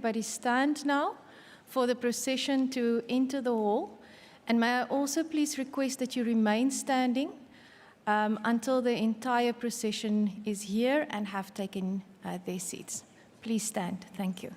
everybody stand now for the procession to enter the hall. And may I also please request that you remain standing until the entire procession is here and have taken their seats. Please stand. Thank you.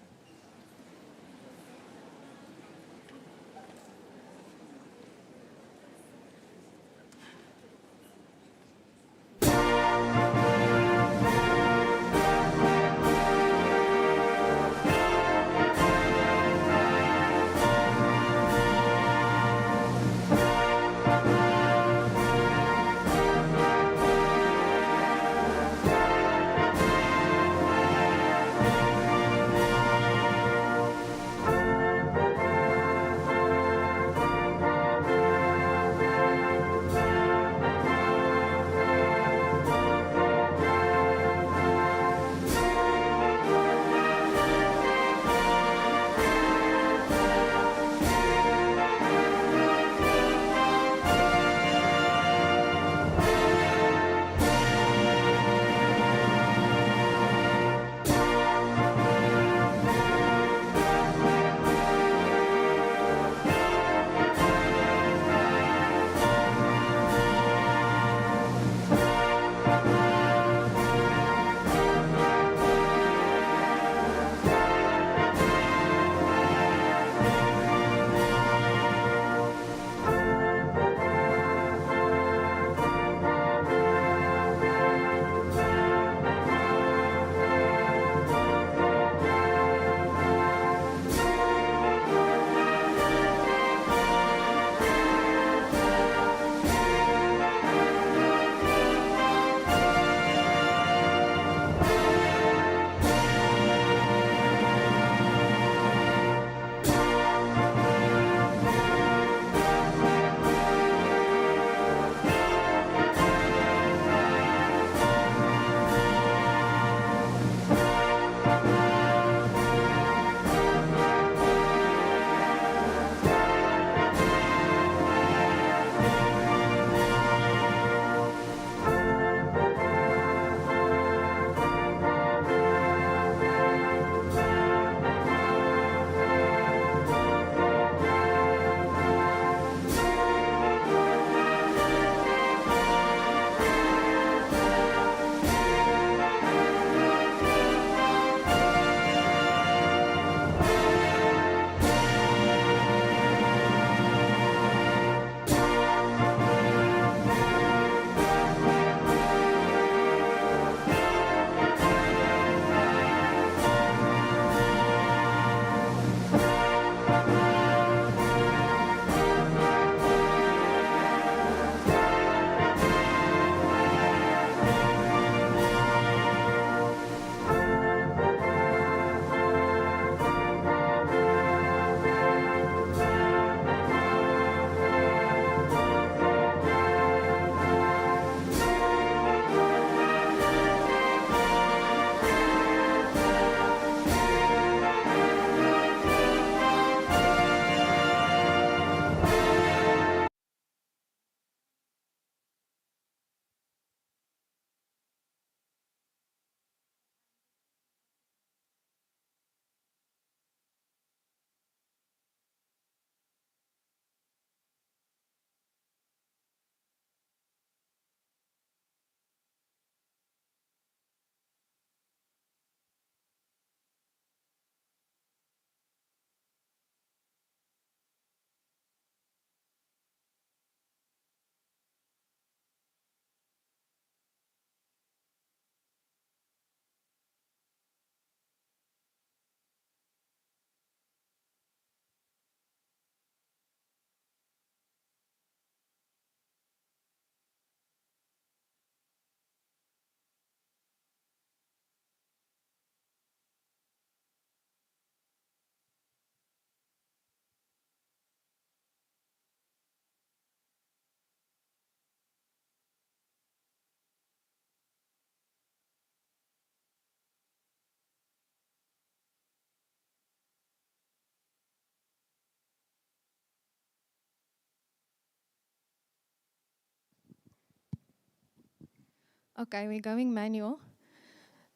Okay, we're going manual.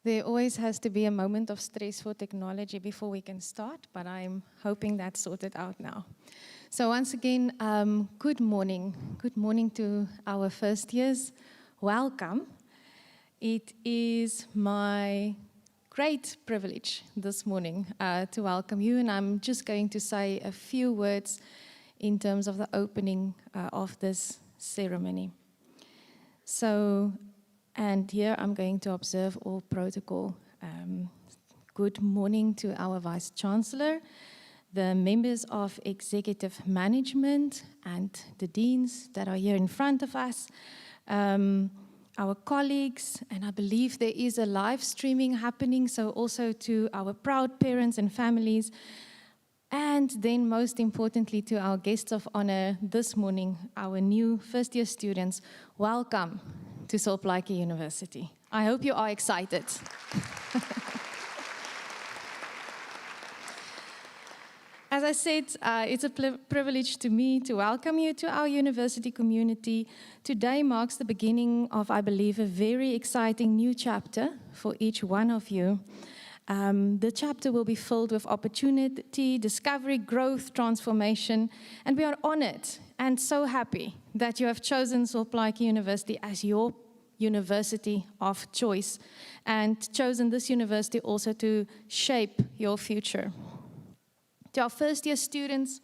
There always has to be a moment of stress for technology before we can start, but I'm hoping that's sorted out now. So once again, good morning. Good morning to our first years. Welcome. It is my great privilege this morning to welcome you, and I'm just going to say a few words in terms of the opening of this ceremony. So, and here I'm going to observe all protocol. Good morning to our Vice-Chancellor, the members of executive management and the deans that are here in front of us, our colleagues, and I believe there is a live streaming happening, so also to our proud parents and families, and then most importantly to our guests of honor this morning, our new first-year students. Welcome to Plaatje University. I hope you are excited. As I said, it's a privilege to me to welcome you to our university community. Today marks the beginning of, I believe, a very exciting new chapter for each one of you. The chapter will be filled with opportunity, discovery, growth, transformation, and we are honored and so happy that you have chosen Plaatje University as your university of choice and chosen this university also to shape your future. To our first-year students,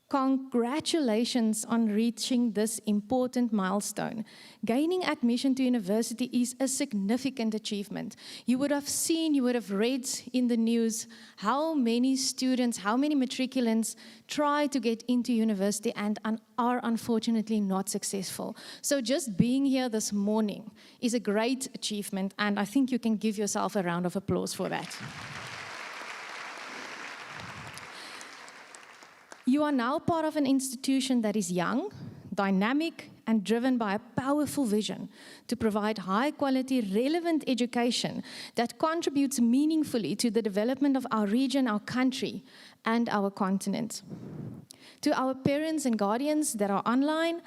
congratulations on reaching this important milestone. Gaining admission to university is a significant achievement. You would have seen, you would have read in the news how many students, how many matriculants try to get into university and are unfortunately not successful. So just being here this morning is a great achievement, and I think you can give yourself a round of applause for that. You are now part of an institution that is young, dynamic, and driven by a powerful vision to provide high-quality, relevant education that contributes meaningfully to the development of our region, our country, and our continent. To our parents and guardians that are online,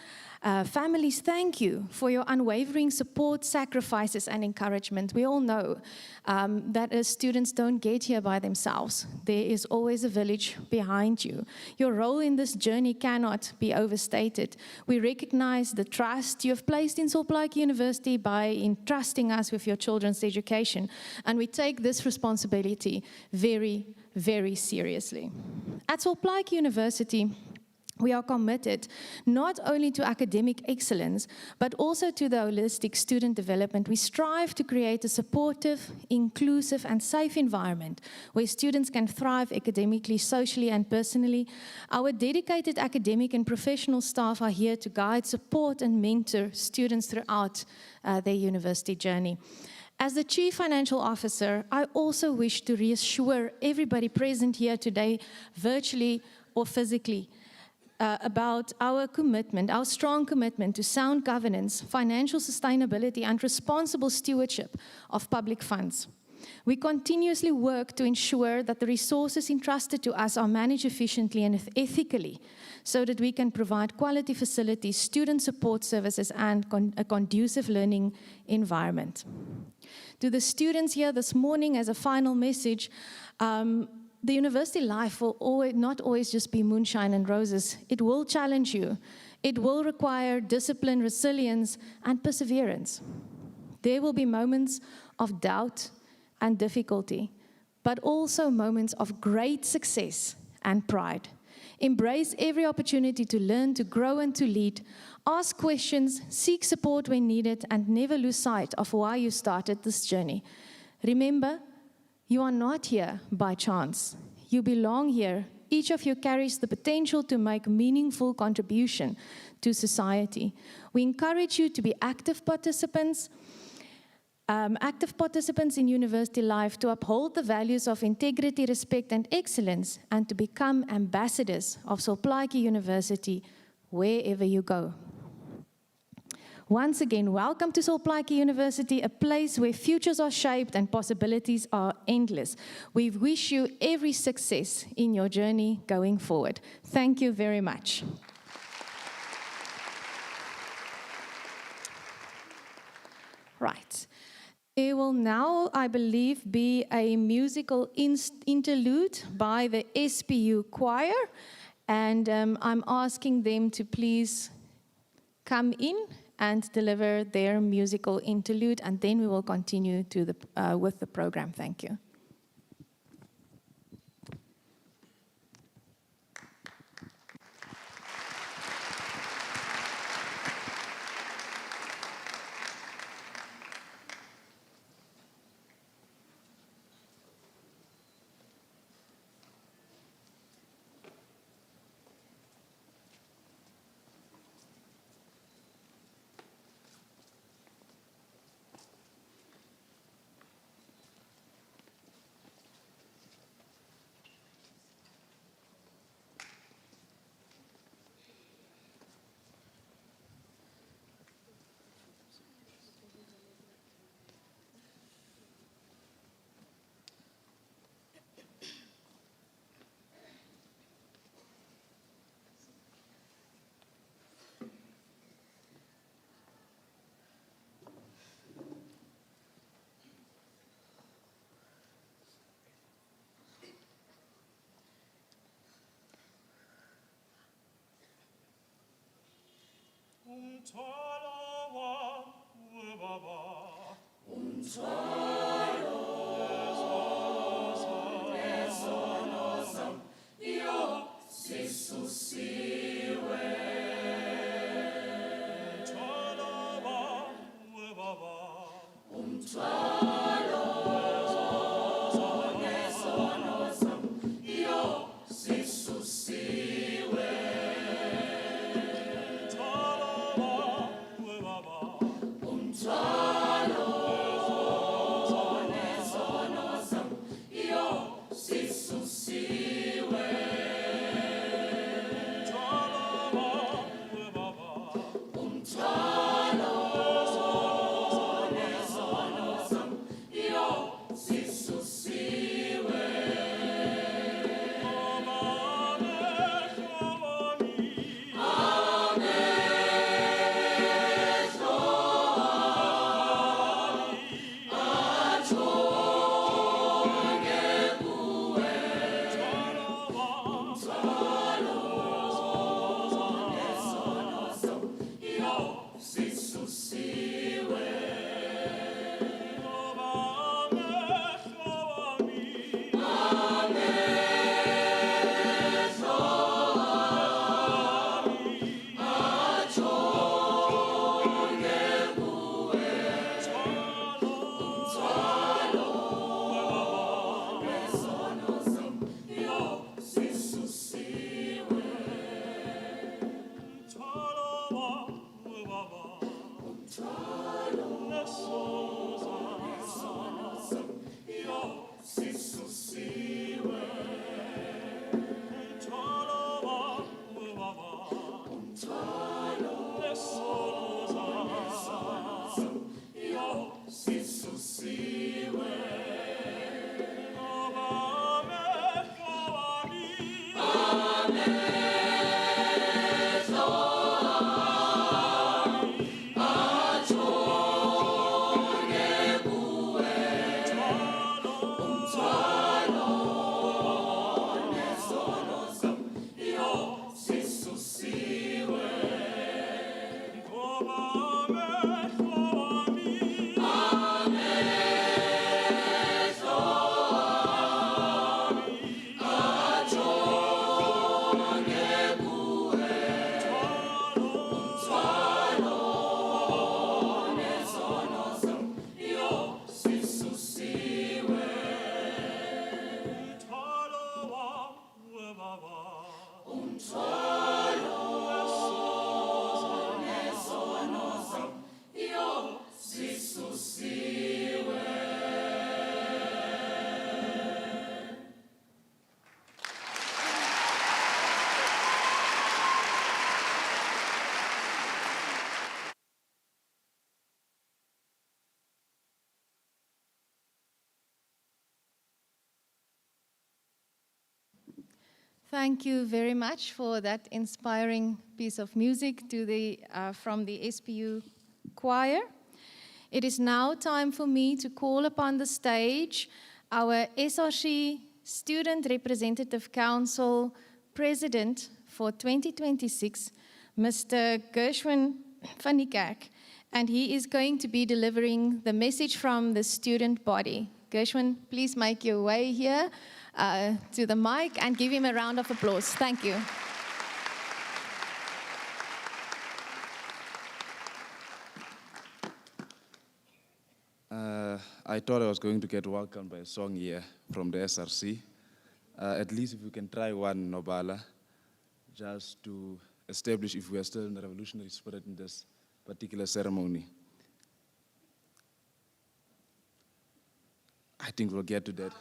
families, thank you for your unwavering support, sacrifices, and encouragement. We all know that as students don't get here by themselves. There is always a village behind you. Your role in this journey cannot be overstated. We recognize the trust you have placed in Plaatje University by entrusting us with your children's education, and we take this responsibility very, very seriously. At Plaatje University, we are committed not only to academic excellence, but also to the holistic student development. We strive to create a supportive, inclusive, and safe environment where students can thrive academically, socially, and personally. Our dedicated academic and professional staff are here to guide, support, and mentor students throughout their university journey. As the Chief Financial Officer, I also wish to reassure everybody present here today, virtually or physically, about our commitment, our strong commitment to sound governance, financial sustainability, and responsible stewardship of public funds. We continuously work to ensure that the resources entrusted to us are managed efficiently and ethically so that we can provide quality facilities, student support services, and a conducive learning environment. To the students here this morning, as a final message, the university life will not always just be moonshine and roses. It will challenge you. It will require discipline, resilience, and perseverance. There will be moments of doubt and difficulty, but also moments of great success and pride. Embrace every opportunity to learn, to grow, and to lead. Ask questions, seek support when needed, and never lose sight of why you started this journey. Remember, you are not here by chance. You belong here. Each of you carries the potential to make meaningful contribution to society. We encourage you to be active participants in university life, to uphold the values of integrity, respect, and excellence, and to become ambassadors of Plaatje University wherever you go. Once again, welcome to Plaatje University, a place where futures are shaped and possibilities are endless. We wish you every success in your journey going forward. Thank you very much. Right. There will now, I believe, be a musical interlude by the SPU choir, and I'm asking them to please come in and deliver their musical interlude, and then we will continue to with the program. Thank you. Thank you very much for that inspiring piece of music from the SPU choir. It is now time for me to call upon the stage our SRC Student Representative Council President for 2026, Mr. Gershwin van die Kerk, and he is going to be delivering the message from the student body. Gershwin, please make your way here to the mic and give him a round of applause. Thank you. I thought I was going to get welcomed by a song here from the SRC. At least if we can try one, Nobala, just to establish if we are still in the revolutionary spirit in this particular ceremony. I think we'll get to that.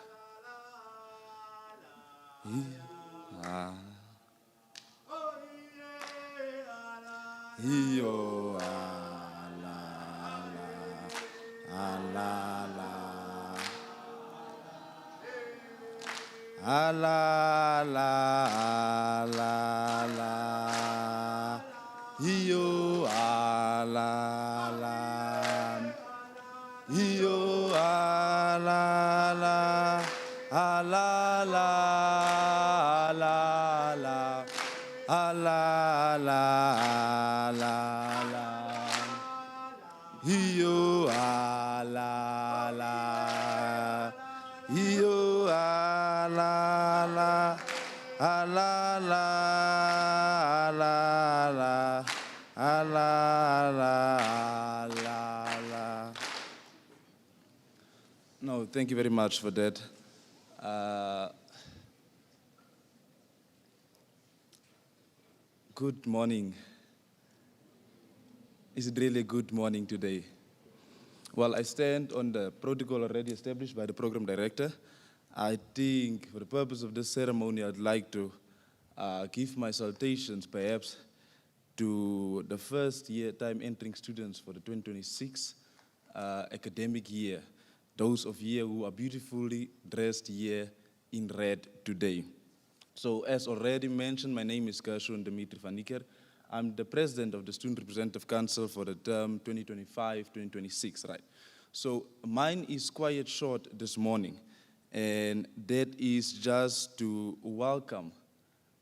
No, thank you very much for that. Good morning. Is it really a good morning today? Well, I stand on the protocol already established by the program director. I think for the purpose of this ceremony, I'd like to give my salutations perhaps to the first year time entering students for the 2026 academic year. Those of you who are beautifully dressed here in red today. So as already mentioned, my name is Gershwin Debra Meyer. I'm the president of the Student Representative Council for the term 2025-2026, right? So mine is quite short this morning, and that is just to welcome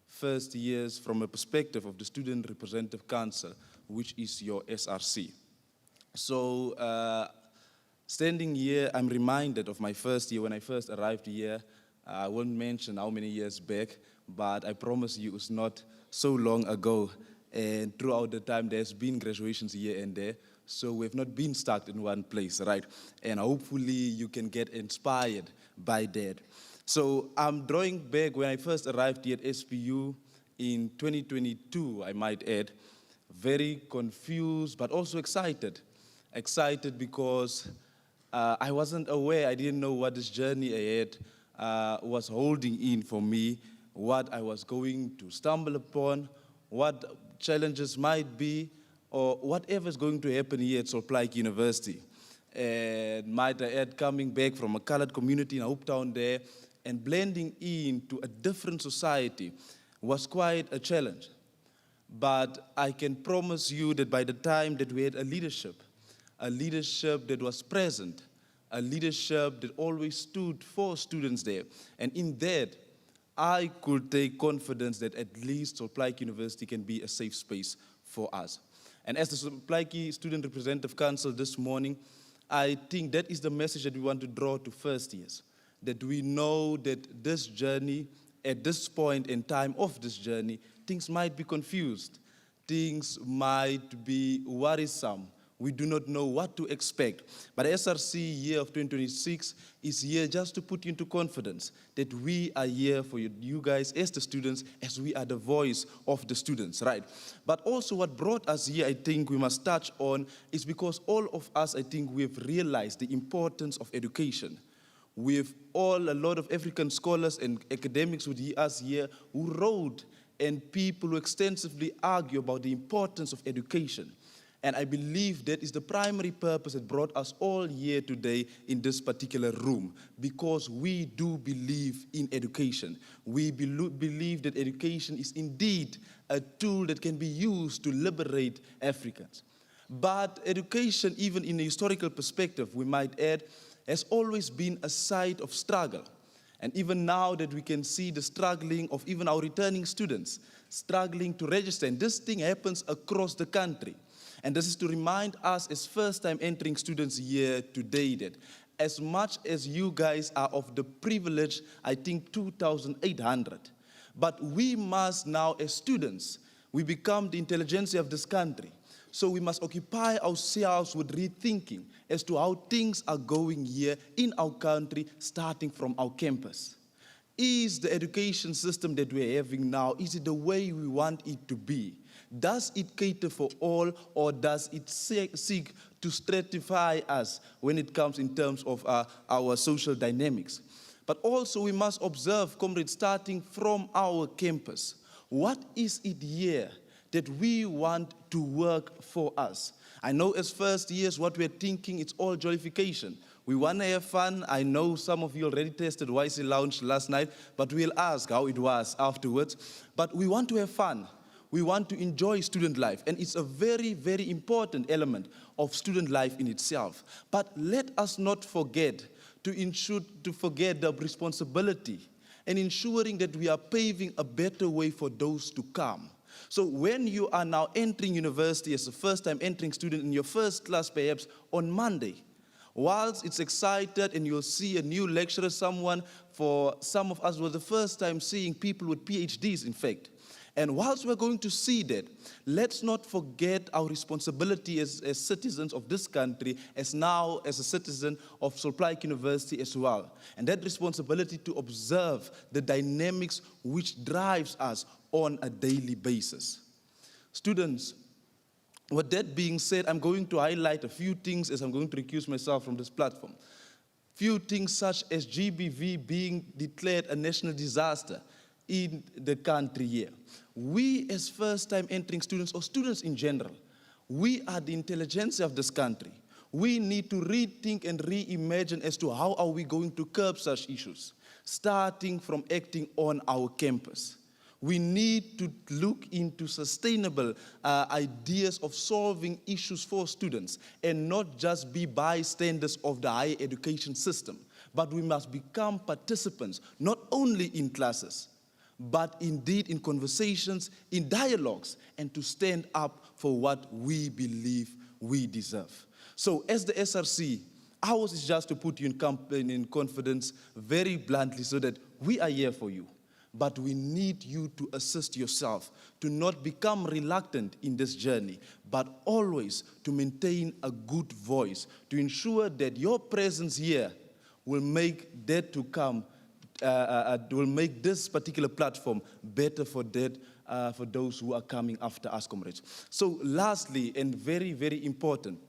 first years from a perspective of the Student Representative Council, which is your SRC. So standing here, I'm reminded of my first year when I first arrived here. I won't mention how many years back, but I promise you it's not so long ago. And throughout the time, there's been graduations here and there. So we've not been stuck in one place, right? And hopefully you can get inspired by that. So I'm drawing back when I first arrived here at SPU in 2022, I might add, very confused, but also excited. Excited because I wasn't aware, I didn't know what this journey ahead was holding in for me, what I was going to stumble upon, what challenges might be, or whatever is going to happen here at Plaatje University. And might I add, coming back from a colored community in Hope Town there and blending into a different society was quite a challenge. But I can promise you that by the time that we had a leadership that was present, a leadership that always stood for students there. And in that, I could take confidence that at least Plaatje University can be a safe space for us. And as the Plaatje Student Representative Council this morning, I think that is the message that we want to draw to first years. That we know that this journey, at this point in time of this journey, things might be confused. Things might be worrisome. We do not know what to expect. But the SRC year of 2026 is here just to put you into confidence that we are here for you guys as the students, as we are the voice of the students, right? But also what brought us here, I think we must touch on, is because all of us, I think we have realized the importance of education. With a lot of African scholars and academics with us here who wrote and people who extensively argue about the importance of education. And I believe that is the primary purpose that brought us all here today in this particular room, because we do believe in education. We believe that education is indeed a tool that can be used to liberate Africans. But education, even in a historical perspective, we might add, has always been a site of struggle. And even now that we can see the struggling of even our returning students, struggling to register, and this thing happens across the country. And this is to remind us as first-time entering students here today that as much as you guys are of the privilege, I think 2,800, but we must now as students, we become the intelligentsia of this country. So we must occupy ourselves with rethinking as to how things are going here in our country, starting from our campus. Is the education system that we're having now, is it the way we want it to be? Does it cater for all, or does it seek to stratify us when it comes in terms of our social dynamics? But also we must observe, comrades, starting from our campus. What is it here that we want to work for us? I know as first years what we're thinking, it's all jollification. We want to have fun. I know some of you already tested YC Lounge last night, but we'll ask how it was afterwards. But we want to have fun. We want to enjoy student life, and it's a very, very important element of student life in itself. But let us not forget to forget the responsibility and ensuring that we are paving a better way for those to come. So when you are now entering university as a first-time entering student in your first class perhaps on Monday, whilst it's excited and you'll see a new lecturer, for some of us was the first time seeing people with PhDs, in fact. And whilst we're going to see that, let's not forget our responsibility as citizens of this country, as a citizen of Symbolic University as well. And that responsibility to observe the dynamics which drives us on a daily basis. Students, with that being said, I'm going to highlight a few things as I'm going to recuse myself from this platform. Few things such as GBV being declared a national disaster in the country here. We as first-time entering students, or students in general, we are the intelligentsia of this country. We need to rethink and reimagine as to how are we going to curb such issues, starting from acting on our campus. We need to look into sustainable ideas of solving issues for students and not just be bystanders of the higher education system, but we must become participants, not only in classes, but indeed in conversations, in dialogues, and to stand up for what we believe we deserve. So as the SRC, ours is just to put you in confidence very bluntly so that we are here for you. But we need you to assist yourself, to not become reluctant in this journey, but always to maintain a good voice, to ensure that your presence here will make that to come, will make this particular platform better for those who are coming after us, comrades. So lastly, and very, very important,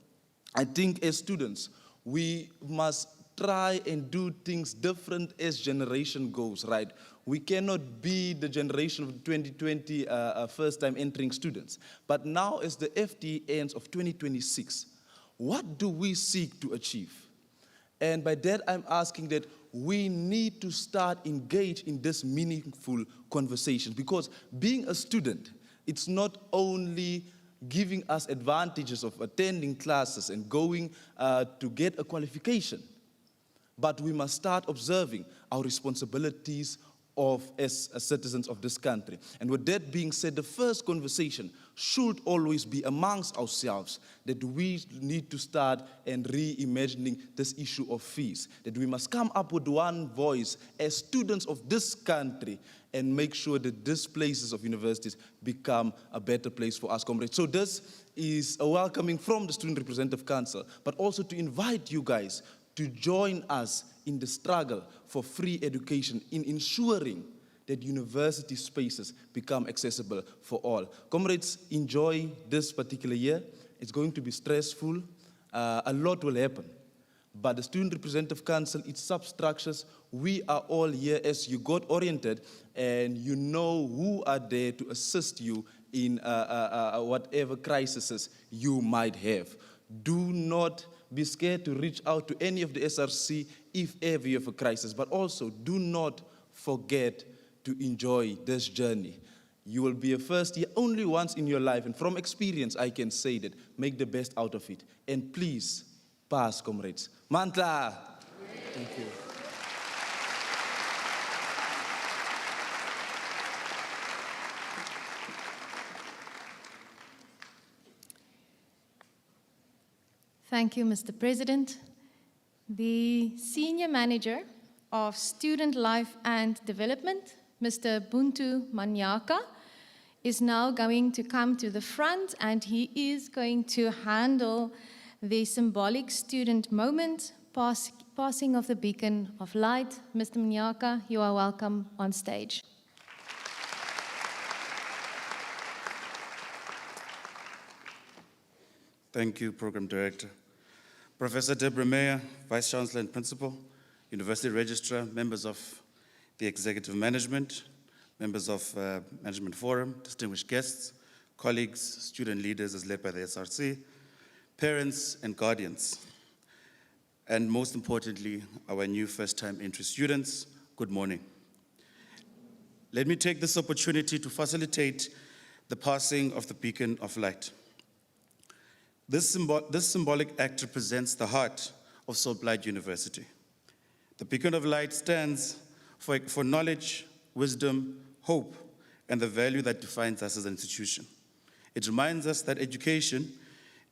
I think as students, we must try and do things different as generation goes, right? We cannot be the generation of 2020 first-time entering students. But now as the FT ends of 2026, what do we seek to achieve? And by that, I'm asking that we need to start engage in this meaningful conversation, because being a student, it's not only giving us advantages of attending classes and going to get a qualification, but we must start observing our responsibilities as citizens of this country. And with that being said, the first conversation should always be amongst ourselves, that we need to start and reimagining this issue of fees, that we must come up with one voice as students of this country and make sure that these places of universities become a better place for us, comrades. So this is a welcoming from the Student Representative Council, but also to invite you guys to join us in the struggle for free education, in ensuring that university spaces become accessible for all. Comrades, enjoy this particular year. It's going to be stressful. A lot will happen. But the Student Representative Council, its substructures, we are all here as you got oriented, and you know who are there to assist you in whatever crises you might have. Do not be scared to reach out to any of the SRC if ever you have a crisis, but also do not forget to enjoy this journey. You will be a first year only once in your life, and from experience, I can say that. Make the best out of it. And please, pass, comrades. Mantla! Thank you. Thank you, Mr. President. The Senior Manager of Student Life and Development, Mr. Buntu Manyaka, is now going to come to the front, and he is going to handle the symbolic student moment, passing of the beacon of light. Mr. Manyaka, you are welcome on stage. Thank you, Program Director. Professor Debra Meyer, Vice-Chancellor and Principal, University Registrar, members of the Executive Management, members of Management Forum, distinguished guests, colleagues, student leaders as led by the SRC, parents and guardians, and most importantly, our new first-time entry students, good morning. Let me take this opportunity to facilitate the passing of the beacon of light. This symbolic act represents the heart of Soulblight University. The beacon of light stands for knowledge, wisdom, hope, and the value that defines us as an institution. It reminds us that education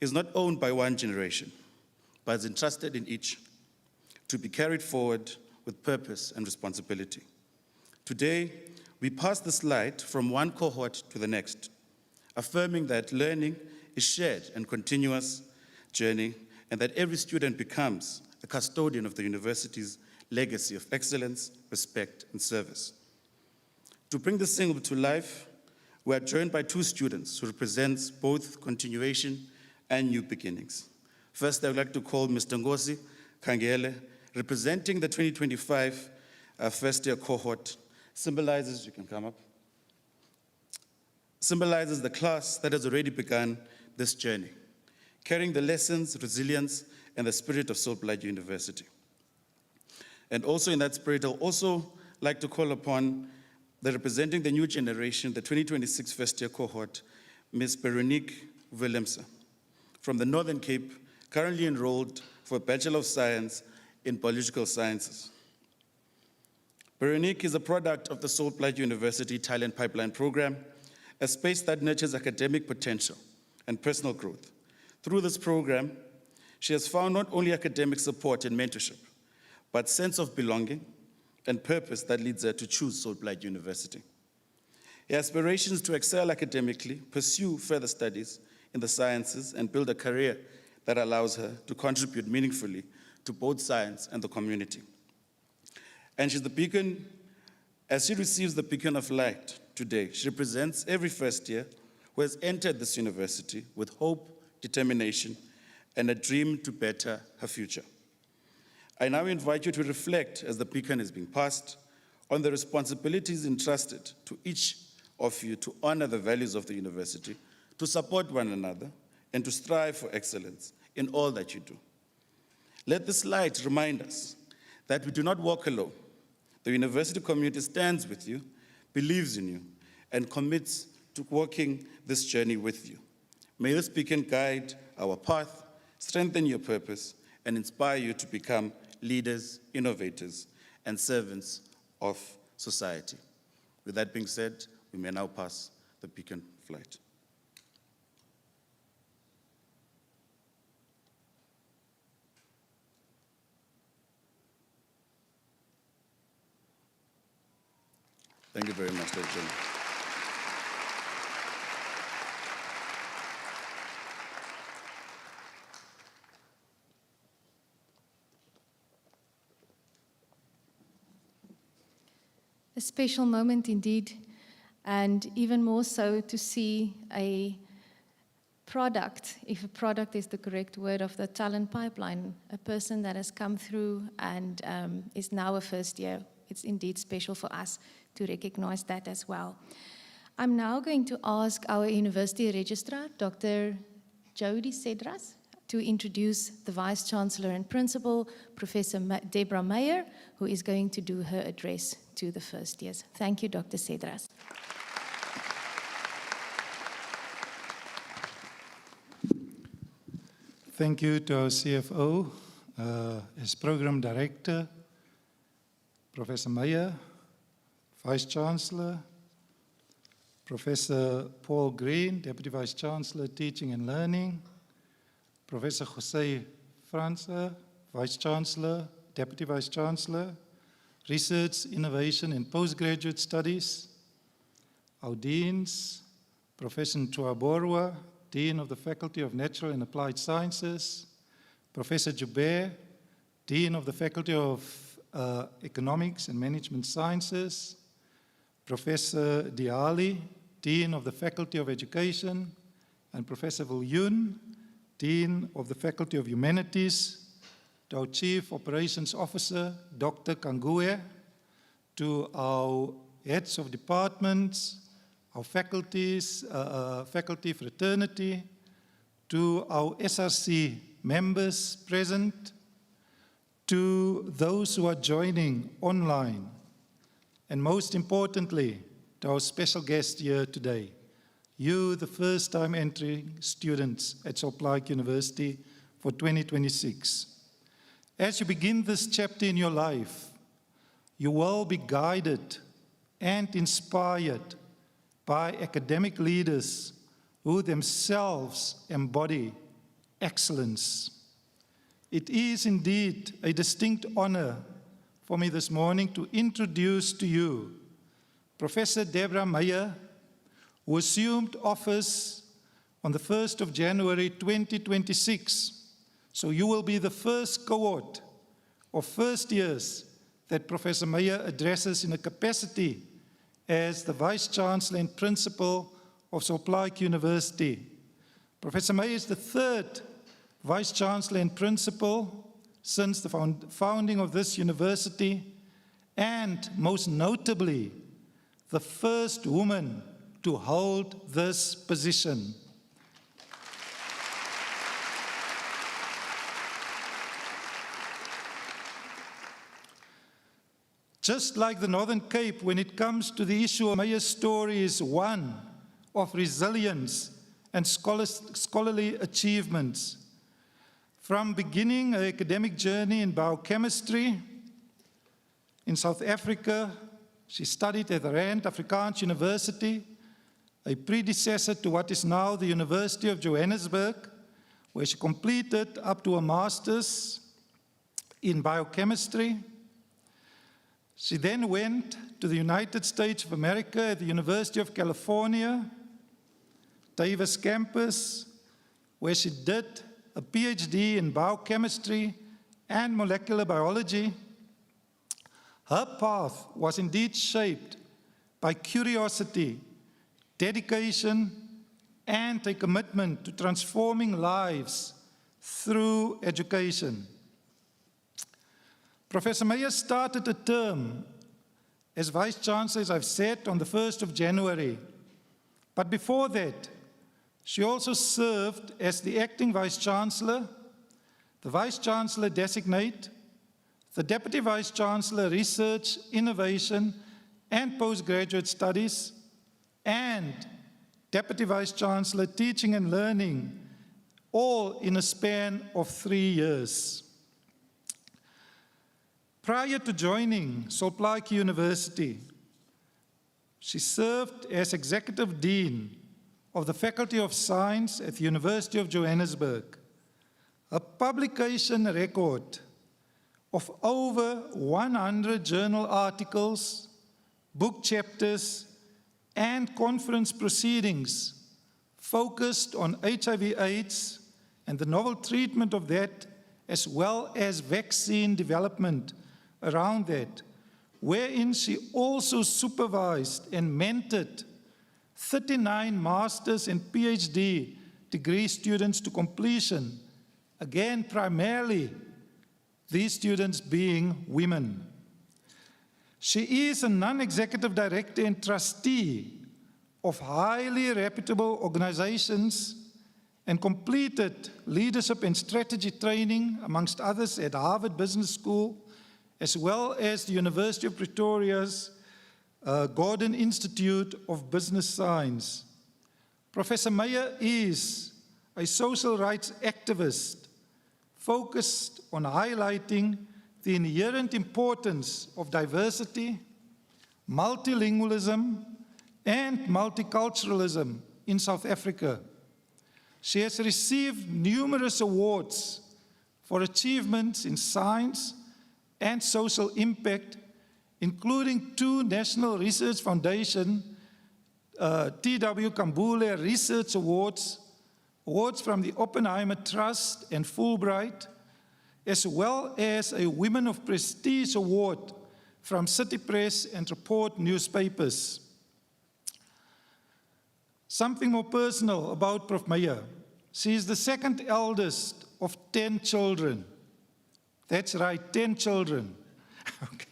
is not owned by one generation, but is entrusted in each to be carried forward with purpose and responsibility. Today, we pass this light from one cohort to the next, affirming that learning is shared and continuous journey, and that every student becomes a custodian of the university's legacy of excellence, respect, and service. To bring this symbol to life, we are joined by two students who represent both continuation and new beginnings. First, I would like to call Mr. Ngosi Kangele, representing the 2025 first-year cohort, symbolizes, you can come up, symbolizes the class that has already begun this journey, carrying the lessons, resilience, and the spirit of Soulblight University. And also in that spirit, I'll also like to call upon representing the new generation, the 2026 first-year cohort, Ms. Veronique Willemse, from the Northern Cape, currently enrolled for a Bachelor of Science in Biological Sciences. Veronique is a product of the Soulblight University Talent Pipeline Program, a space that nurtures academic potential and personal growth. Through this program, she has found not only academic support and mentorship, but sense of belonging and purpose that leads her to choose Soulblight University. Her aspirations to excel academically, pursue further studies in the sciences, and build a career that allows her to contribute meaningfully to both science and the community. And she's the beacon, as she receives the beacon of light today, she represents every first year who has entered this university with hope, determination, and a dream to better her future. I now invite you to reflect, as the beacon is being passed, on the responsibilities entrusted to each of you to honor the values of the university, to support one another, and to strive for excellence in all that you do. Let this light remind us that we do not walk alone. The university community stands with you, believes in you, and commits to walking this journey with you. May this beacon guide our path, strengthen your purpose, and inspire you to become leaders, innovators, and servants of society. With that being said, we may now pass the beacon flight. Thank you very much, Dr. Jim. A special moment indeed, and even more so to see a product, if a product is the correct word, of the talent pipeline, a person that has come through and is now a first year. It's indeed special for us to recognize that as well. I'm now going to ask our University Registrar, Dr. Jody Cedras, to introduce the Vice-Chancellor and Principal, Professor Debra Meyer, who is going to do her address to the first years. Thank you, Dr. Cedras. Thank you to our CFO, as Program Director, Professor Meyer, Vice-Chancellor, Professor Paul Green, Deputy Vice-Chancellor, Teaching and Learning, Professor Jose Franza, Vice-Chancellor, Deputy Vice-Chancellor, Research, Innovation and Postgraduate Studies, our Deans, Professor Ntuaborwa, Dean of the Faculty of Natural and Applied Sciences, Professor Joubert, Dean of the Faculty of Economics and Management Sciences, Professor Diali, Dean of the Faculty of Education, and Professor Viljoen, Dean of the Faculty of Humanities, to our Chief Operations Officer, Dr. Kangue, to our heads of departments, our faculties, faculty fraternity, to our SRC members present, to those who are joining online, and most importantly, to our special guest here today, you, the first-time entering students at Symbolic University for 2026. As you begin this chapter in your life, you will be guided and inspired by academic leaders who themselves embody excellence. It is indeed a distinct honor for me this morning to introduce to you Professor Debra Meyer, who assumed office on the 1st of January 2026. So you will be the first cohort of first years that Professor Meyer addresses in a capacity as the Vice-Chancellor and Principal of Symbolic University. Professor Meyer is the third Vice-Chancellor and Principal since the founding of this university, and most notably, the first woman to hold this position. Just like the Northern Cape, when it comes to the issue of Meyer's story is one of resilience and scholarly achievements. From beginning her academic journey in biochemistry in South Africa, she studied at the Rand Afrikaans University, a predecessor to what is now the University of Johannesburg, where she completed up to a master's in biochemistry. She then went to the United States of America at the University of California, Davis campus, where she did a PhD in biochemistry and molecular biology. Her path was indeed shaped by curiosity, dedication, and a commitment to transforming lives through education. Professor Meyer started a term as Vice-Chancellor, as I've said, on the 1st of January. But before that, she also served as the acting Vice-Chancellor, the Vice-Chancellor designate, the Deputy Vice-Chancellor Research, Innovation and Postgraduate Studies, and Deputy Vice-Chancellor Teaching and Learning, all in a span of 3 years. Prior to joining Symbolic University, she served as Executive Dean of the Faculty of Science at the University of Johannesburg. A publication record of over 100 journal articles, book chapters, and conference proceedings focused on HIV/AIDS and the novel treatment of that, as well as vaccine development around that, wherein she also supervised and mentored 39 master's and PhD degree students to completion, again, primarily these students being women. She is a non-executive director and trustee of highly reputable organizations and completed leadership and strategy training, amongst others, at Harvard Business School, as well as the University of Pretoria's Gordon Institute of Business Science. Professor Meyer is a social rights activist focused on highlighting the inherent importance of diversity, multilingualism, and multiculturalism in South Africa. She has received numerous awards for achievements in science and social impact, including 2 National Research Foundation T.W. Kambule Research Awards, awards from the Oppenheimer Trust and Fulbright, as well as a Women of Prestige Award from City Press and Report newspapers. Something more personal about Prof Meyer. She is the second eldest of 10 children. That's right, 10 children. Okay.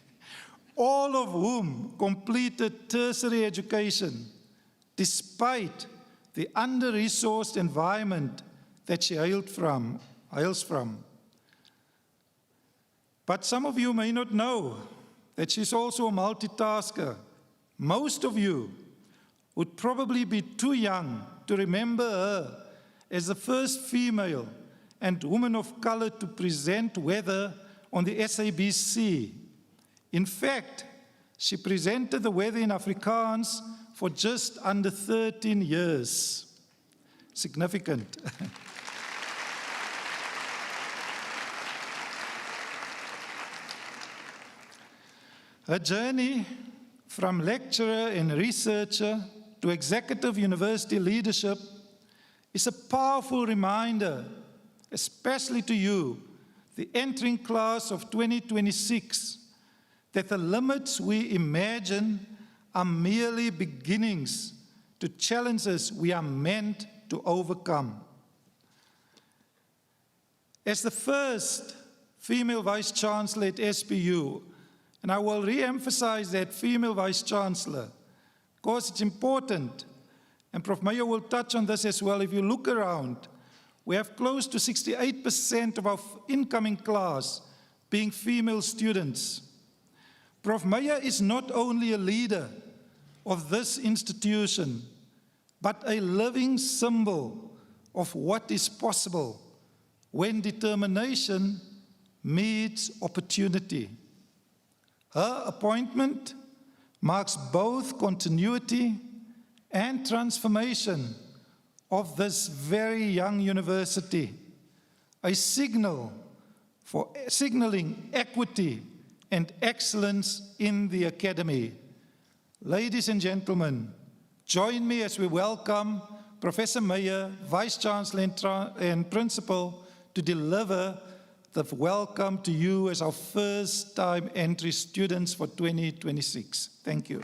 All of whom completed tertiary education, despite the under-resourced environment that she hails from. But some of you may not know that she's also a multitasker. Most of you would probably be too young to remember her as the first female and woman of color to present weather on the SABC. In fact, she presented the weather in Afrikaans for just under 13 years. Significant. Her journey from lecturer and researcher to executive university leadership is a powerful reminder, especially to you, the entering class of 2026, that the limits we imagine are merely beginnings to challenges we are meant to overcome. As the first female Vice-Chancellor at SPU, and I will re-emphasize that female Vice-Chancellor, because it's important, and Prof Meyer will touch on this as well. If you look around, we have close to 68% of our incoming class being female students. Prof Meyer is not only a leader of this institution, but a living symbol of what is possible when determination meets opportunity. Her appointment marks both continuity and transformation of this very young university, a signal for signaling equity and excellence in the academy. Ladies and gentlemen, join me as we welcome Professor Meyer, Vice-Chancellor and Principal, to deliver the welcome to you as our first-time entry students for 2026. Thank you.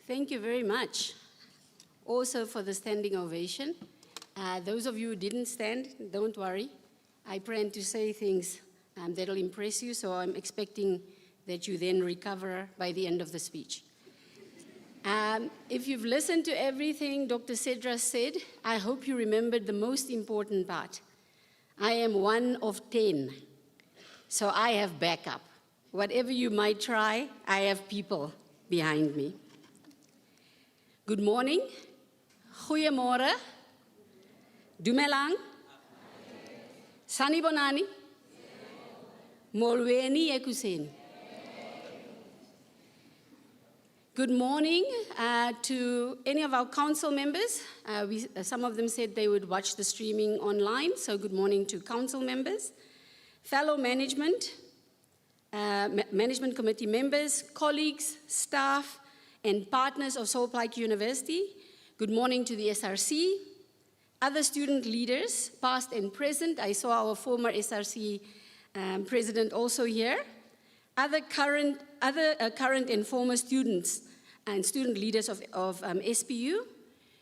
Thank you very much. Also for the standing ovation. Those of you who didn't stand, don't worry. I plan to say things that will impress you, so I'm expecting that you then recover by the end of the speech. If you've listened to everything Dr. Cedra said, I hope you remembered the most important part. I am one of 10, so I have backup. Whatever you might try, I have people behind me. Good morning. Goeiemorgen. Dumelang. Sanibonani. Molweni ekuseni. Good morning to any of our council members. Some of them said they would watch the streaming online, so good morning to council members. Fellow management, management committee members, colleagues, staff, and partners of Plaatje University. Good morning to the SRC, other student leaders, past and present. I saw our former SRC president also here. Other current and former students and student leaders of SPU.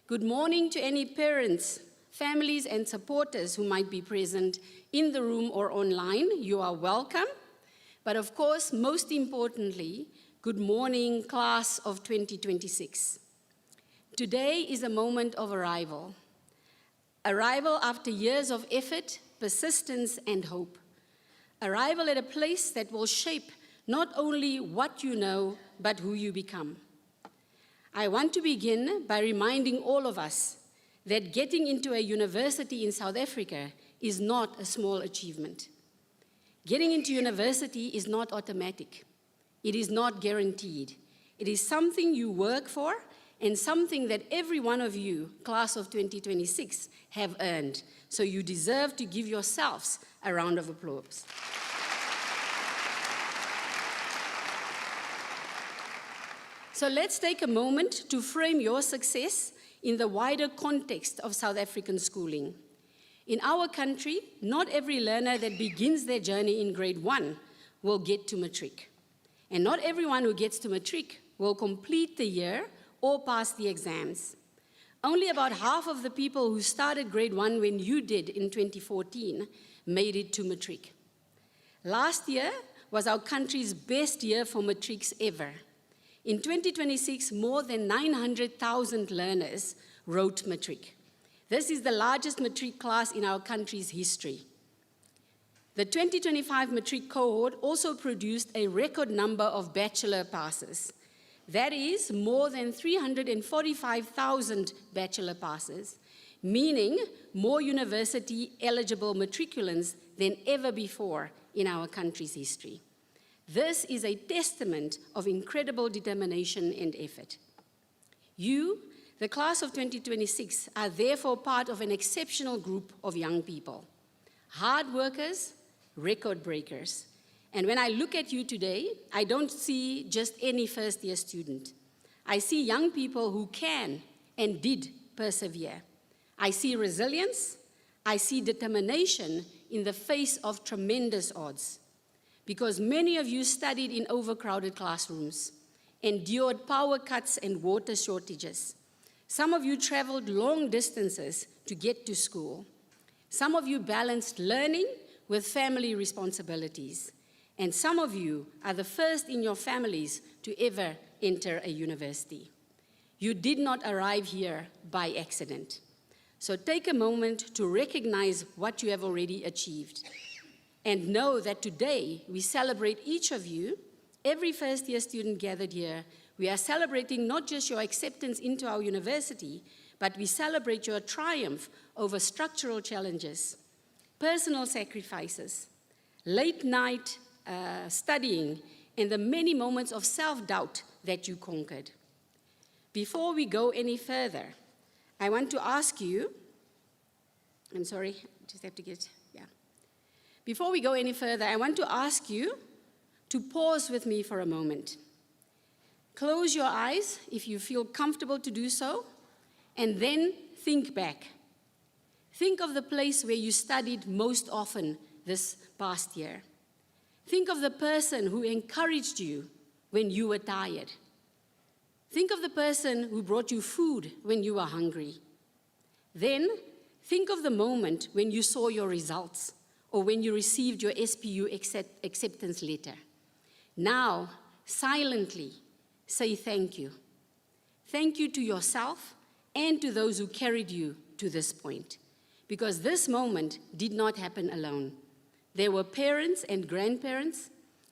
Good morning to any parents, families, and supporters who might be present in the room or online. You are welcome. But of course, most importantly, good morning, class of 2026. Today is a moment of arrival. Arrival after years of effort, persistence, and hope. Arrival at a place that will shape not only what you know, but who you become. I want to begin by reminding all of us that getting into a university in South Africa is not a small achievement. Getting into university is not automatic. It is not guaranteed. It is something you work for and something that every one of you, class of 2026, have earned. So you deserve to give yourselves a round of applause. So let's take a moment to frame your success in the wider context of South African schooling. In our country, not every learner that begins their journey in grade 1 will get to matric. And not everyone who gets to matric will complete the year or pass the exams. Only about half of the people who started grade 1 when you did in 2014 made it to matric. Last year was our country's best year for matrics ever. In 2026, more than 900,000 learners wrote matric. This is the largest matric class in our country's history. The 2025 matric cohort also produced a record number of bachelor passes. That is more than 345,000 bachelor passes, meaning more university-eligible matriculants than ever before in our country's history. This is a testament of incredible determination and effort. You, the class of 2026, are therefore part of an exceptional group of young people, hard workers, record breakers. And when I look at you today, I don't see just any first-year student. I see young people who can and did persevere. I see resilience, I see determination in the face of tremendous odds. Because many of you studied in overcrowded classrooms, endured power cuts and water shortages. Some of you traveled long distances to get to school. Some of you balanced learning with family responsibilities. And some of you are the first in your families to ever enter a university. You did not arrive here by accident. So take a moment to recognize what you have already achieved. And know that today we celebrate each of you, every first-year student gathered here. We are celebrating not just your acceptance into our university, but we celebrate your triumph over structural challenges, personal sacrifices, late-night studying, and the many moments of self-doubt that you conquered. Before we go any further, I want to ask you, I'm sorry, I just have to get, yeah. Before we go any further, I want to ask you to pause with me for a moment. Close your eyes if you feel comfortable to do so, and then think back. Think of the place where you studied most often this past year. Think of the person who encouraged you when you were tired. Think of the person who brought you food when you were hungry. Then think of the moment when you saw your results or when you received your SPU acceptance letter. Now, silently, say thank you. Thank you to yourself and to those who carried you to this point, because this moment did not happen alone. There were parents and grandparents,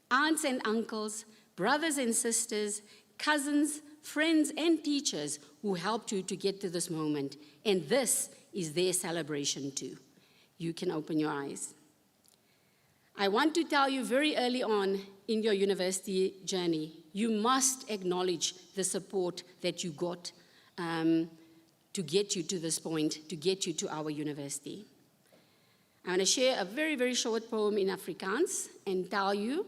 aunts and uncles, brothers and sisters, cousins, friends and teachers who helped you to get to this moment, and this is their celebration too. You can open your eyes. I want to tell you very early on in your university journey, you must acknowledge the support that you got to get you to this point, to get you to our university. I'm going to share a very, very short poem in Afrikaans and tell you,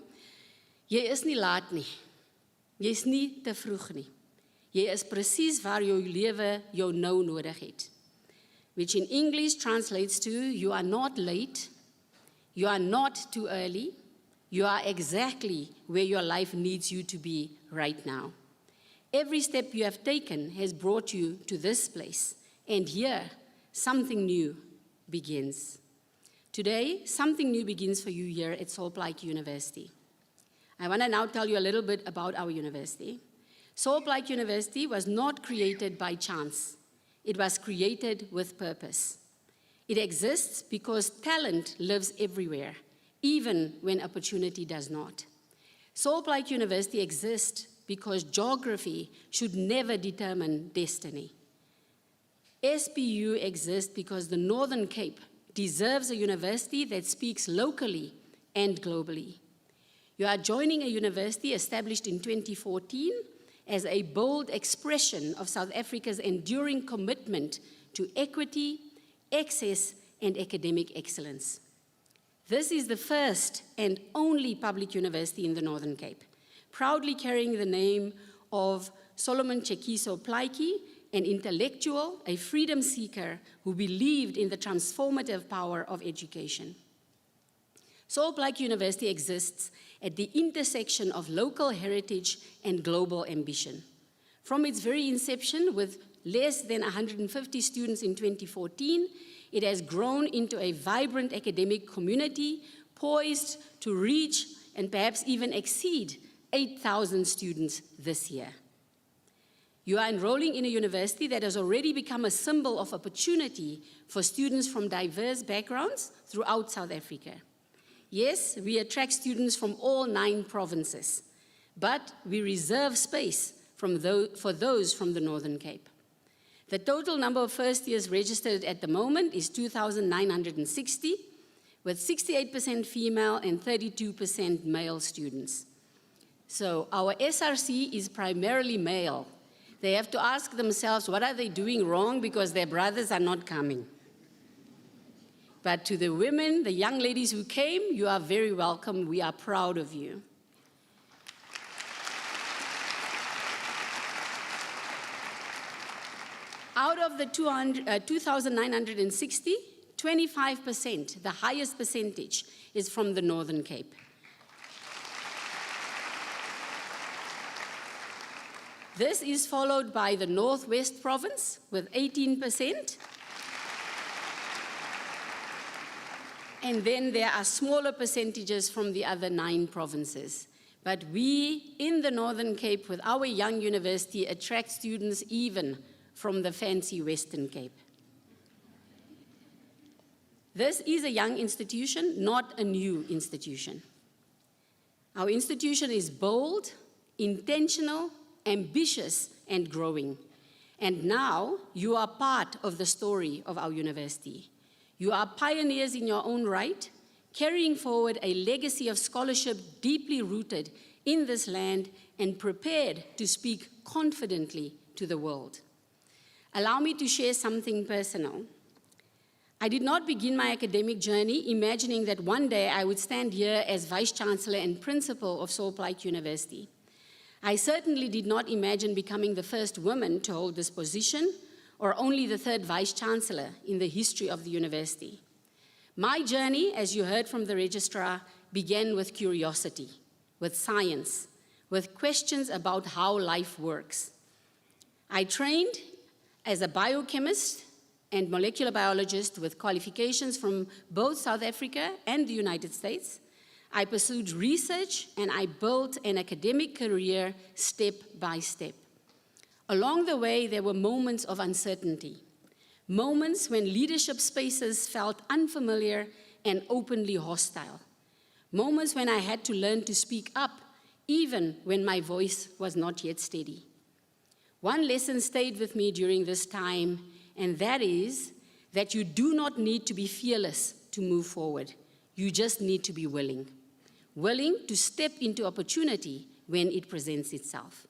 jy is nie laat nie. Jy is nie te vroeg nie. Jy is presies waar jou lewe jou nou nodig het. Which in English translates to, you are not late, you are not too early, you are exactly where your life needs you to be right now. Every step you have taken has brought you to this place, and here, something new begins. Today, something new begins for you here at Plaatje University. I want to now tell you a little bit about our university. Symbolic University was not created by chance. It was created with purpose. It exists because talent lives everywhere, even when opportunity does not. Symbolic University exists because geography should never determine destiny. SPU exists because the Northern Cape deserves a university that speaks locally and globally. You are joining a university established in 2014 as a bold expression of South Africa's enduring commitment to equity, access, and academic excellence. This is the first and only public university in the Northern Cape, proudly carrying the name of Solomon Tshekisa Plaatje, an intellectual, a freedom seeker who believed in the transformative power of education. Symbolic University exists at the intersection of local heritage and global ambition. From its very inception, with less than 150 students in 2014, it has grown into a vibrant academic community poised to reach and perhaps even exceed 8,000 students this year. You are enrolling in a university that has already become a symbol of opportunity for students from diverse backgrounds throughout South Africa. Yes, we attract students from all 9 provinces, but we reserve space for those from the Northern Cape. The total number of first years registered at the moment is 2,960, with 68% female and 32% male students. So our SRC is primarily male. They have to ask themselves, what are they doing wrong because their brothers are not coming? But to the women, the young ladies who came, you are very welcome. We are proud of you. Out of the 2,960, 25%, the highest percentage, is from the Northern Cape. This is followed by the Northwest Province with 18%. And then there are smaller percentages from the other 9 provinces. But we, in the Northern Cape, with our young university, attract students even from the fancy Western Cape. This is a young institution, not a new institution. Our institution is bold, intentional, ambitious, and growing. And now you are part of the story of our university. You are pioneers in your own right, carrying forward a legacy of scholarship deeply rooted in this land and prepared to speak confidently to the world. Allow me to share something personal. I did not begin my academic journey imagining that one day I would stand here as Vice-Chancellor and Principal of Symbolic University. I certainly did not imagine becoming the first woman to hold this position, or only the 3rd Vice-Chancellor in the history of the university. My journey, as you heard from the registrar, began with curiosity, with science, with questions about how life works. I trained as a biochemist and molecular biologist with qualifications from both South Africa and the United States. I pursued research and I built an academic career step by step. Along the way, there were moments of uncertainty, moments when leadership spaces felt unfamiliar and openly hostile, moments when I had to learn to speak up, even when my voice was not yet steady. One lesson stayed with me during this time, and that is that you do not need to be fearless to move forward. You just need to be willing to step into opportunity when it presents itself.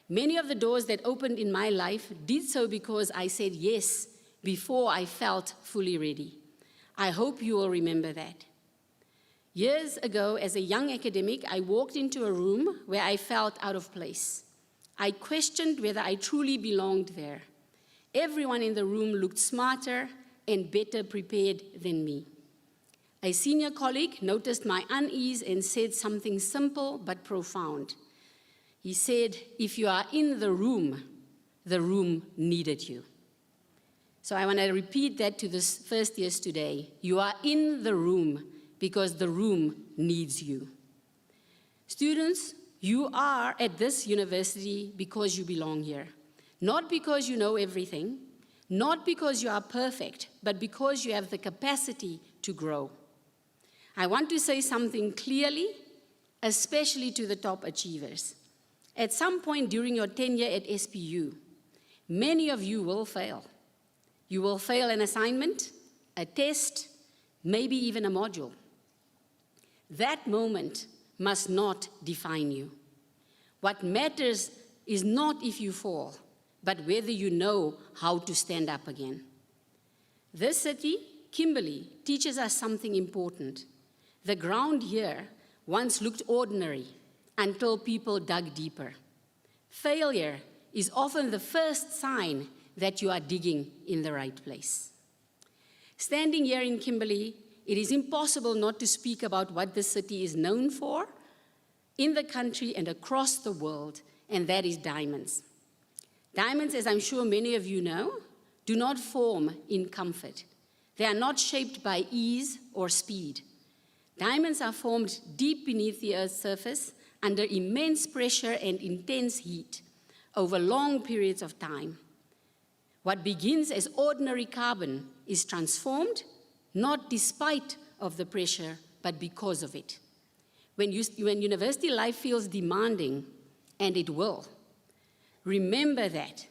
Many of the doors that opened in my life did so because I said yes before I felt fully ready. I hope you will remember that. Years ago, as a young academic, I walked into a room where I felt out of place. I questioned whether I truly belonged there. Everyone in the room looked smarter and better prepared than me. A senior colleague noticed my unease and said something simple but profound. He said, if you are in the room needed you. So I want to repeat that to the first years today. You are in the room because the room needs you. Students, You are at this university because you belong here. Not because you know everything, not because you are perfect, but because you have the capacity to grow. I want to say something clearly, especially to the top achievers. At some point during your tenure at SPU, many of you will fail. You will fail an assignment, a test, maybe even a module. That moment must not define you. What matters is not if you fall, but whether you know how to stand up again. This city, Kimberley, teaches us something important. The ground here once looked ordinary until people dug deeper. Failure is often the first sign that you are digging in the right place. Standing here in Kimberley, it is impossible not to speak about what this city is known for in the country and across the world, and that is diamonds. Diamonds, as I'm sure many of you know, do not form in comfort. They are not shaped by ease or speed. Diamonds are formed deep beneath the Earth's surface under immense pressure and intense heat over long periods of time. What begins as ordinary carbon is transformed, not despite of the pressure, but because of it. When university life feels demanding, and it will, remember that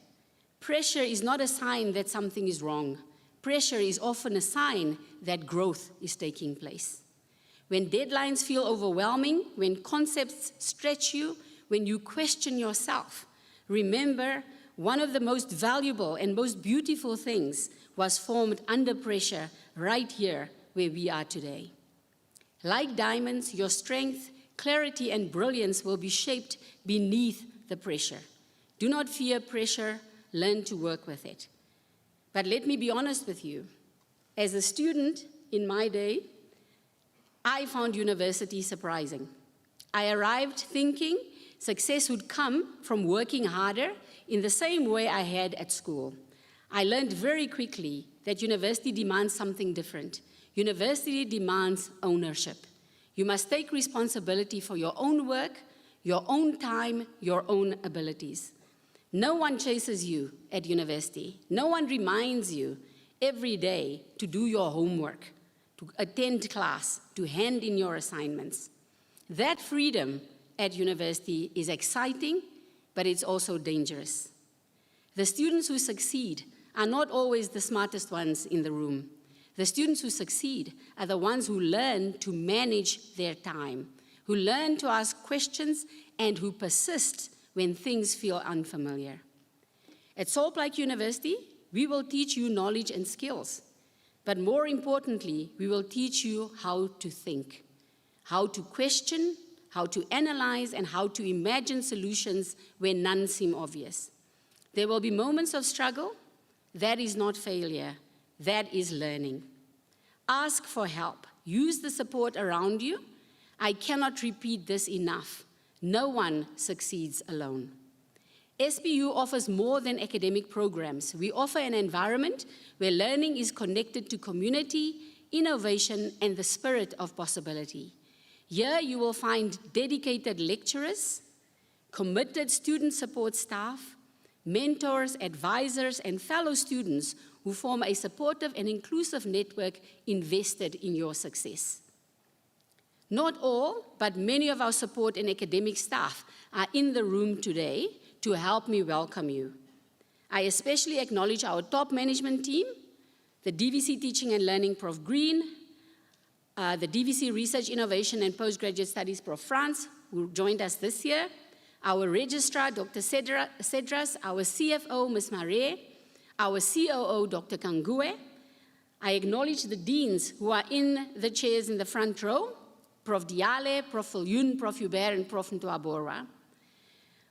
pressure is not a sign that something is wrong. Pressure is often a sign that growth is taking place. When deadlines feel overwhelming, when concepts stretch you, when you question yourself, remember one of the most valuable and most beautiful things was formed under pressure right here where we are today. Like diamonds, your strength, clarity, and brilliance will be shaped beneath the pressure. Do not fear pressure, learn to work with it. But let me be honest with you. As a student in my day, I found university surprising. I arrived thinking success would come from working harder in the same way I had at school. I learned very quickly that university demands something different. University demands ownership. You must take responsibility for your own work, your own time, your own abilities. No one chases you at university. No one reminds you every day to do your homework, to attend class, to hand in your assignments. That freedom at university is exciting, but it's also dangerous. The students who succeed are not always the smartest ones in the room. The students who succeed are the ones who learn to manage their time, who learn to ask questions, and who persist when things feel unfamiliar. At Salt Lake University, we will teach you knowledge and skills, but more importantly, we will teach you how to think, how to question, how to analyze, and how to imagine solutions where none seem obvious. There will be moments of struggle. That is not failure. That is learning. Ask for help. Use the support around you. I cannot repeat this enough. No one succeeds alone. SPU offers more than academic programs. We offer an environment where learning is connected to community, innovation, and the spirit of possibility. Here you will find dedicated lecturers, committed student support staff, mentors, advisors, and fellow students who form a supportive and inclusive network invested in your success. Not all, but many of our support and academic staff are in the room today to help me welcome you. I especially acknowledge our top management team, the DVC Teaching and Learning Prof Green, the DVC Research, Innovation, and Postgraduate Studies Prof France, who joined us this year, our registrar, Dr. Cedras, our CFO, Ms. Mare, our COO, Dr. Kangue. I acknowledge the deans who are in the chairs in the front row, Prof Diale, Prof Viljoen, Prof Hubert, and Prof Ntoaborwa.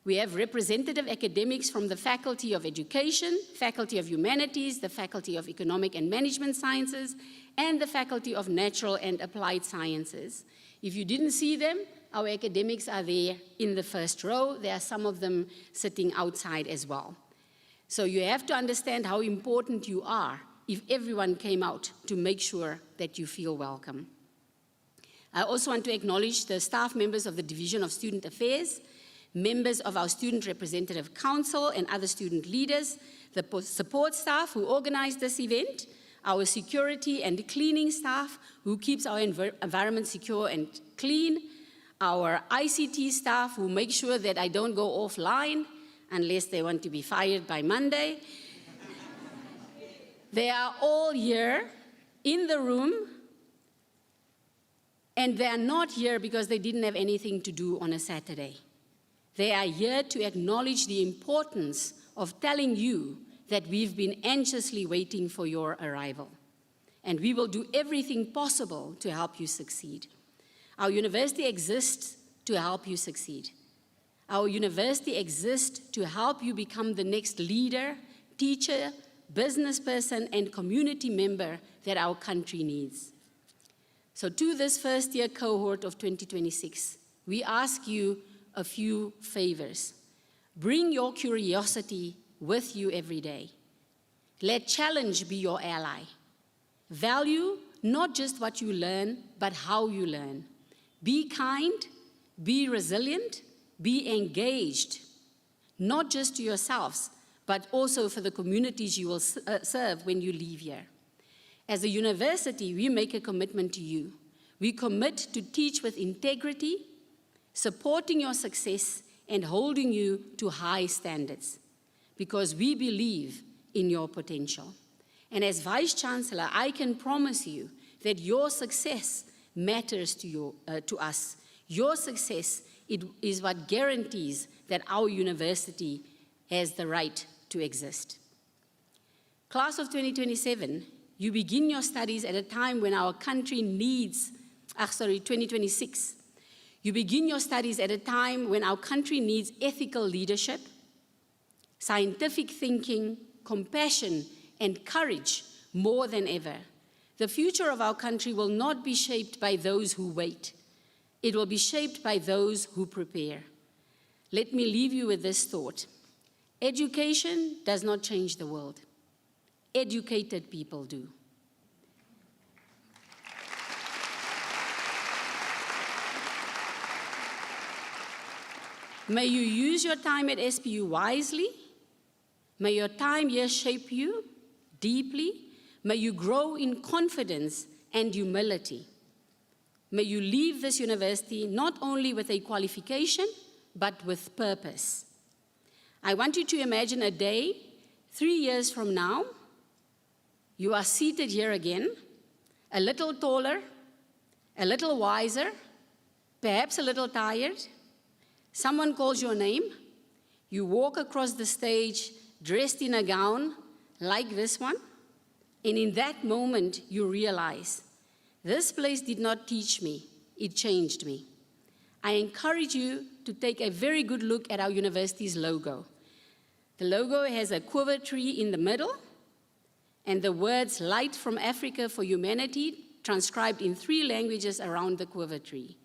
We have representative academics from the Faculty of Education, Faculty of Humanities, the Faculty of Economic and Management Sciences, and the Faculty of Natural and Applied Sciences. If you didn't see them, our academics are there in the first row. There are some of them sitting outside as well. So you have to understand how important you are if everyone came out to make sure that you feel welcome. I also want to acknowledge the staff members of the Division of Student Affairs, members of our Student Representative Council and other student leaders, the support staff who organized this event, our security and cleaning staff who keeps our environment secure and clean, our ICT staff who make sure that I don't go offline unless they want to be fired by Monday. They are all here in the room, and they are not here because they didn't have anything to do on a Saturday. They are here to acknowledge the importance of telling you that we've been anxiously waiting for your arrival, and we will do everything possible to help you succeed. Our university exists to help you succeed. Our university exists to help you become the next leader, teacher, business person, and community member that our country needs. So to this first-year cohort of 2026, we ask you a few favors. Bring your curiosity with you every day. Let challenge be your ally. Value not just what you learn, but how you learn. Be kind, be resilient, be engaged, not just to yourselves, but also for the communities you will serve when you leave here. As a university, we make a commitment to you. We commit to teach with integrity, supporting your success, and holding you to high standards, because we believe in your potential. And as Vice-Chancellor, I can promise you that your success matters to us. Your success is what guarantees that our university has the right to exist. Class of 2027, you begin your studies at a time when our country needs, 2026. You begin your studies at a time when our country needs ethical leadership, scientific thinking, compassion, and courage more than ever. The future of our country will not be shaped by those who wait. It will be shaped by those who prepare. Let me leave you with this thought. Education does not change the world. Educated people do. May you use your time at SPU wisely. May your time here shape you deeply. May you grow in confidence and humility. May you leave this university not only with a qualification, but with purpose. I want you to imagine a day, 3 years from now, you are seated here again, a little taller, a little wiser, perhaps a little tired. Someone calls your name. You walk across the stage dressed in a gown like this one. And in that moment, you realize, this place did not teach me, it changed me. I encourage you to take a very good look at our university's logo. The logo has a quiver tree in the middle, and the words "Light from Africa for Humanity" transcribed in 3 languages around the quiver tree.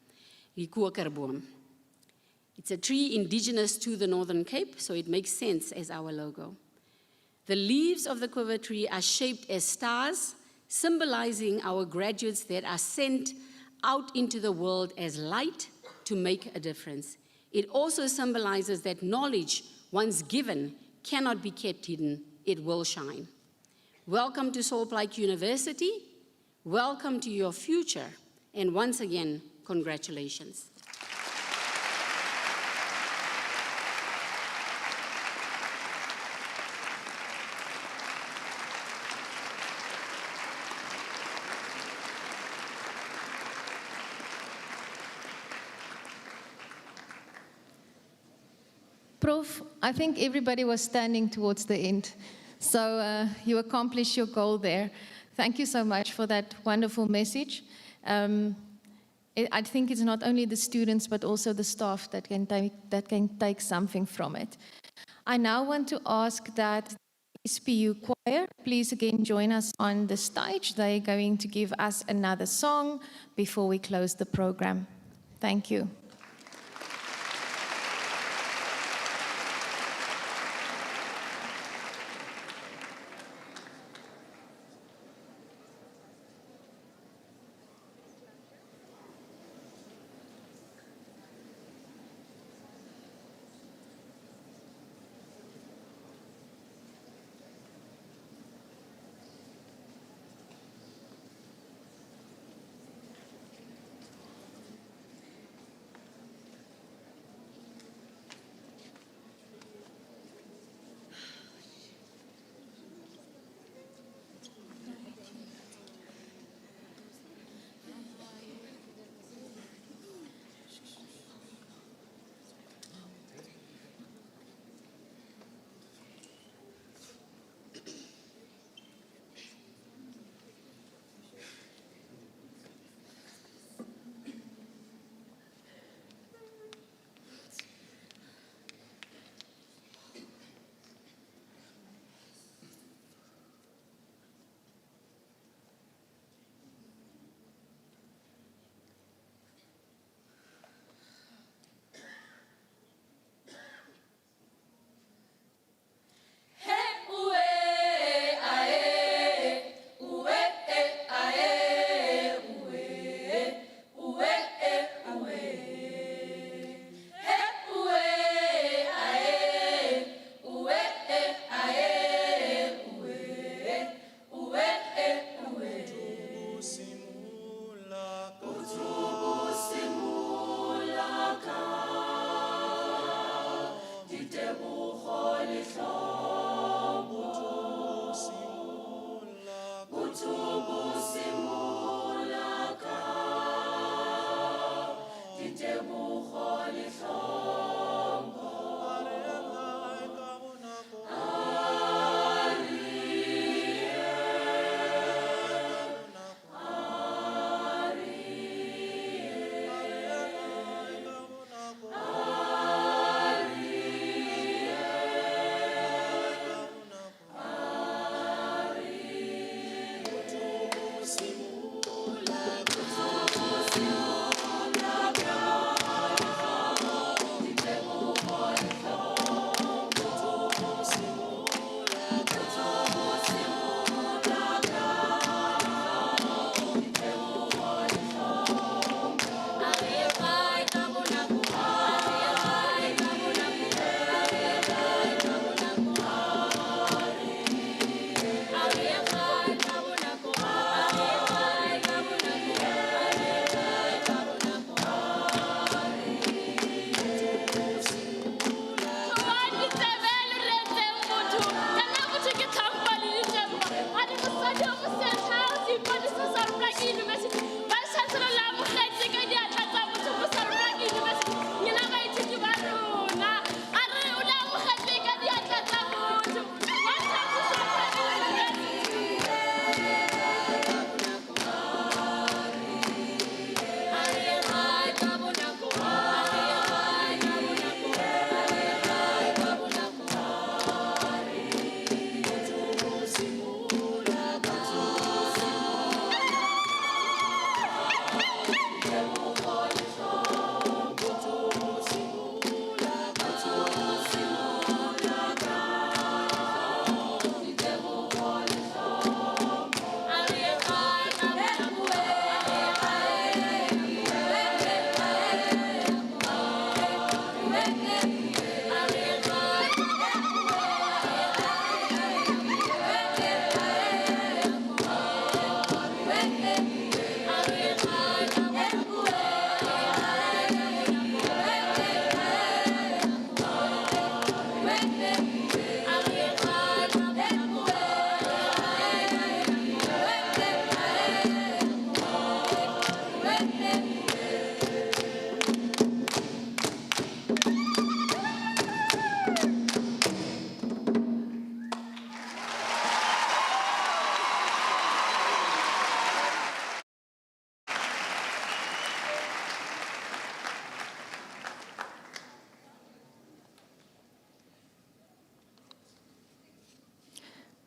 Die kokerboom. It's a tree indigenous to the Northern Cape, so it makes sense as our logo. The leaves of the quiver tree are shaped as stars, symbolizing our graduates that are sent out into the world as light to make a difference. It also symbolizes that knowledge, once given, cannot be kept hidden. It will shine. Welcome to Symbolic University. Welcome to your future. And once again, congratulations. Prof, I think everybody was standing towards the end, so you accomplished your goal there. Thank you so much for that wonderful message. I think it's not only the students, but also the staff that can take something from it. I now want to ask that SPU choir, please again join us on the stage. They're going to give us another song before we close the program. Thank you.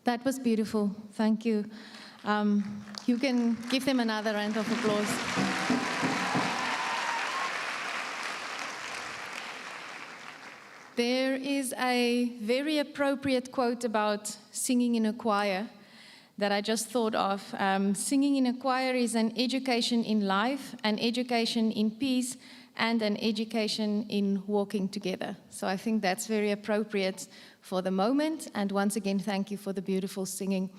That was beautiful. Thank you. You can give them another round of applause. There is a very appropriate quote about singing in a choir that I just thought of. Singing in a choir is an education in life, an education in peace, and an education in walking together. So I think that's very appropriate for the moment. And once again, thank you for the beautiful singing.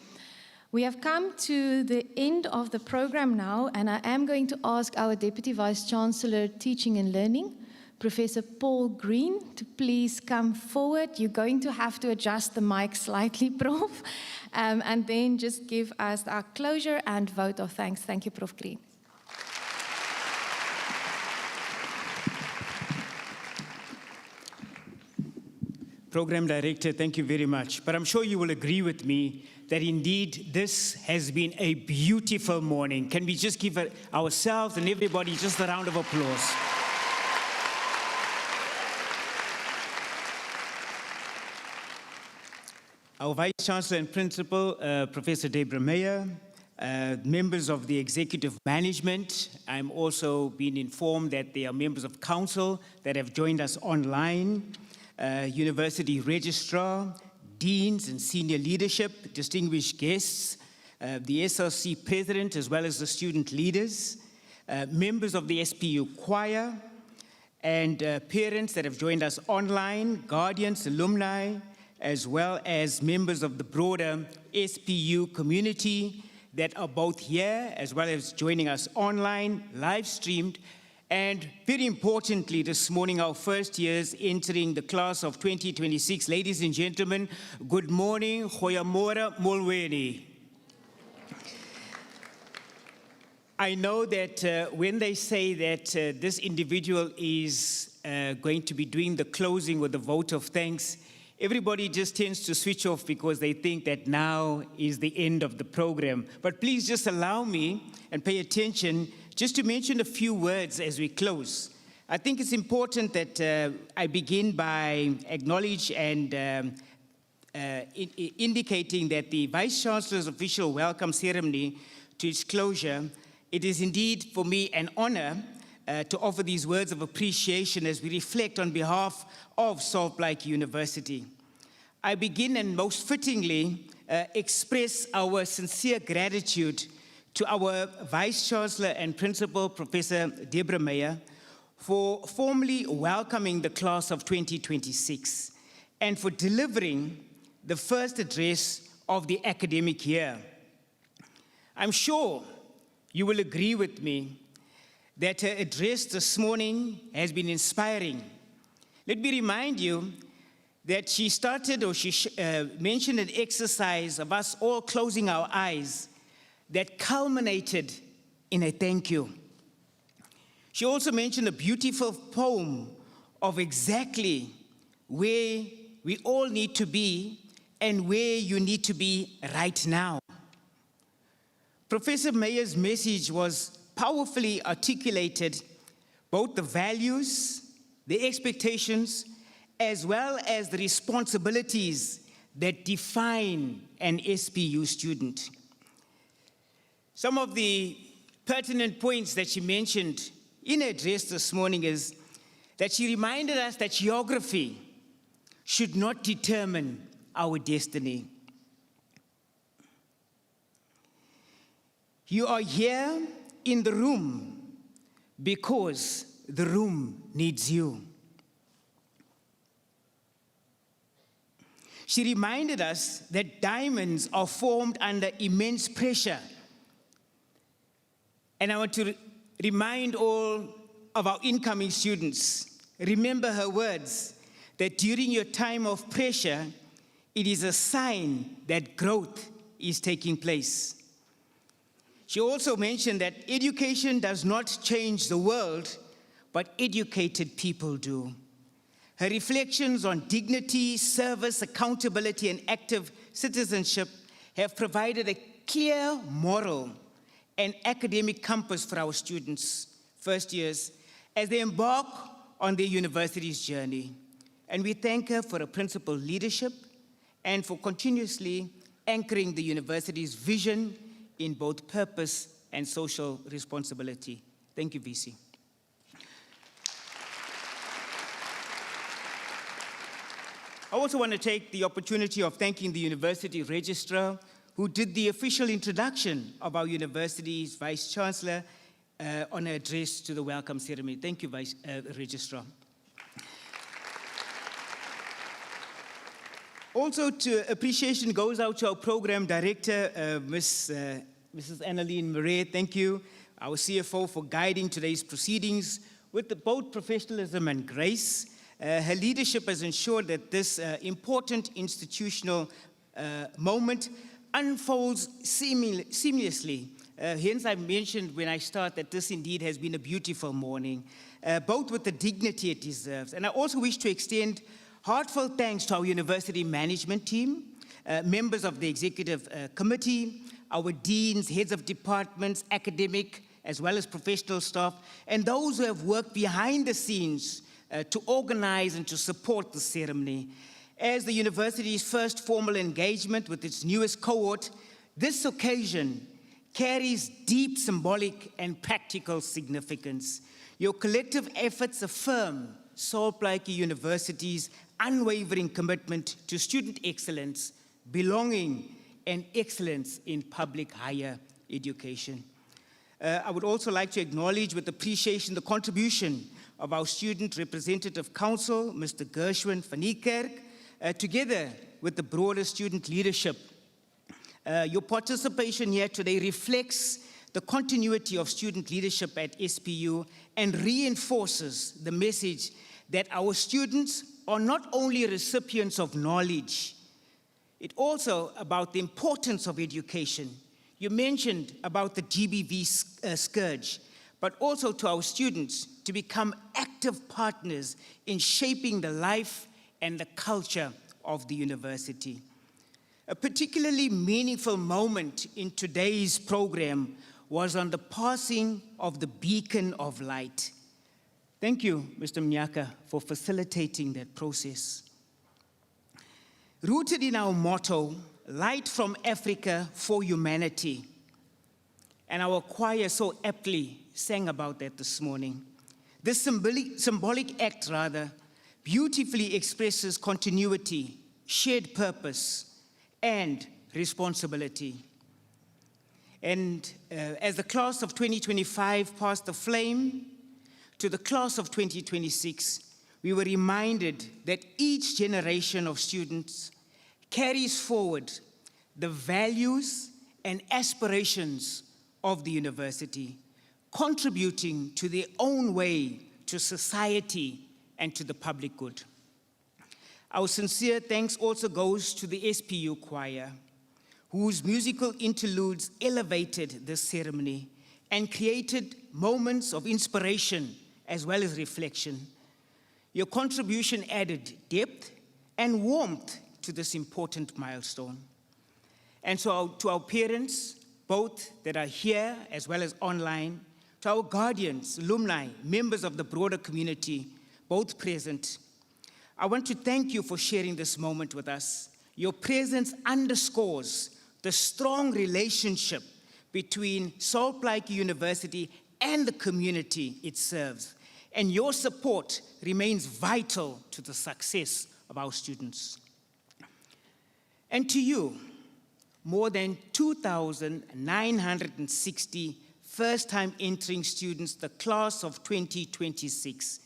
We have come to the end of the program now, and I am going to ask our Deputy Vice-Chancellor Teaching and Learning, Professor Paul Green, to please come forward. You're going to have to adjust the mic slightly, Prof, and then just give us our closure and vote of thanks. Thank you, Prof Green. Program Director, thank you very much. But I'm sure you will agree with me that indeed this has been a beautiful morning. Can we just give ourselves and everybody just a round of applause? Our Vice-Chancellor and Principal, Professor Debra Meyer, members of the Executive Management. I'm also being informed that there are members of Council that have joined us online. University Registrar, Deans and Senior Leadership, distinguished guests, the SRC President as well as the student leaders, members of the SPU Choir, and parents that have joined us online, guardians, alumni, as well as members of the broader SPU community that are both here as well as joining us online, live streamed. And very importantly, this morning, our first years entering the class of 2026. Ladies and gentlemen, good morning, goeiemôre, molweni. I know that when they say that this individual is going to be doing the closing with the vote of thanks, everybody just tends to switch off because they think that now is the end of the program. But please just allow me and pay attention just to mention a few words as we close. I think it's important that I begin by acknowledging and indicating that the Vice-Chancellor's official welcome ceremony to its closure, it is indeed for me an honor to offer these words of appreciation as we reflect on behalf of Symbolic University. I begin and most fittingly express our sincere gratitude to our Vice-Chancellor and Principal, Professor Debra Meyer, for formally welcoming the class of 2026 and for delivering the first address of the academic year. I'm sure you will agree with me that her address this morning has been inspiring. Let me remind you that she started, or she mentioned an exercise of us all closing our eyes that culminated in a thank you. She also mentioned a beautiful poem of exactly where we all need to be and where you need to be right now. Professor Meyer's message was powerfully articulated, both the values, the expectations, as well as the responsibilities that define an SPU student. Some of the pertinent points that she mentioned in her address this morning is that she reminded us that geography should not determine our destiny. You are here in the room because the room needs you. She reminded us that diamonds are formed under immense pressure. And I want to remind all of our incoming students, remember her words, that during your time of pressure, it is a sign that growth is taking place. She also mentioned that education does not change the world, but educated people do. Her reflections on dignity, service, accountability, and active citizenship have provided a clear moral and academic compass for our students, first years, as they embark on their university's journey. And we thank her for her principal leadership and for continuously anchoring the university's vision in both purpose and social responsibility. Thank you, VC. I also want to take the opportunity of thanking the University Registrar, who did the official introduction of our university's Vice-Chancellor on her address to the welcome ceremony. Thank you, Registrar. Also, appreciation goes out to our program director, Mrs. Annalene Murray. Thank you, our CFO, for guiding today's proceedings with both professionalism and grace. Her leadership has ensured that this important institutional moment unfolds seamlessly. Hence, I mentioned when I start that this indeed has been a beautiful morning, both with the dignity it deserves. And I also wish to extend heartfelt thanks to our university management team, members of the executive committee, our deans, heads of departments, academic, as well as professional staff, and those who have worked behind the scenes to organize and to support the ceremony. As the university's first formal engagement with its newest cohort, this occasion carries deep symbolic and practical significance. Your collective efforts affirm Symbolic University's unwavering commitment to student excellence, belonging, and excellence in public higher education. I would also like to acknowledge with appreciation the contribution of our Student Representative Council, Mr. Gershwin van Niekerk, together with the broader student leadership. Your participation here today reflects the continuity of student leadership at SPU and reinforces the message that our students are not only recipients of knowledge, it's also about the importance of education. you mentioned about the GBV scourge, but also to our students to become active partners in shaping the life and the culture of the university. A particularly meaningful moment in today's program was on the passing of the beacon of light. Thank you, Mr. Mnyaka, for facilitating that process. Rooted in our motto, Light from Africa for Humanity, and our choir so aptly sang about that this morning. This symbolic act, beautifully expresses continuity, shared purpose, and responsibility. And as the class of 2025 passed the flame to the class of 2026, we were reminded that each generation of students carries forward the values and aspirations of the university, contributing to their own way to society and to the public good. Our sincere thanks also goes to the SPU choir, whose musical interludes elevated this ceremony and created moments of inspiration as well as reflection. Your contribution added depth and warmth to this important milestone. And so to our parents, both that are here as well as online, to our guardians, alumni, members of the broader community, both present, I want to thank you for sharing this moment with us. Your presence underscores the strong relationship between Saul Plaatje University and the community it serves, and your support remains vital to the success of our students. And to you, more than 2,960 first-time entering students, the class of 2026,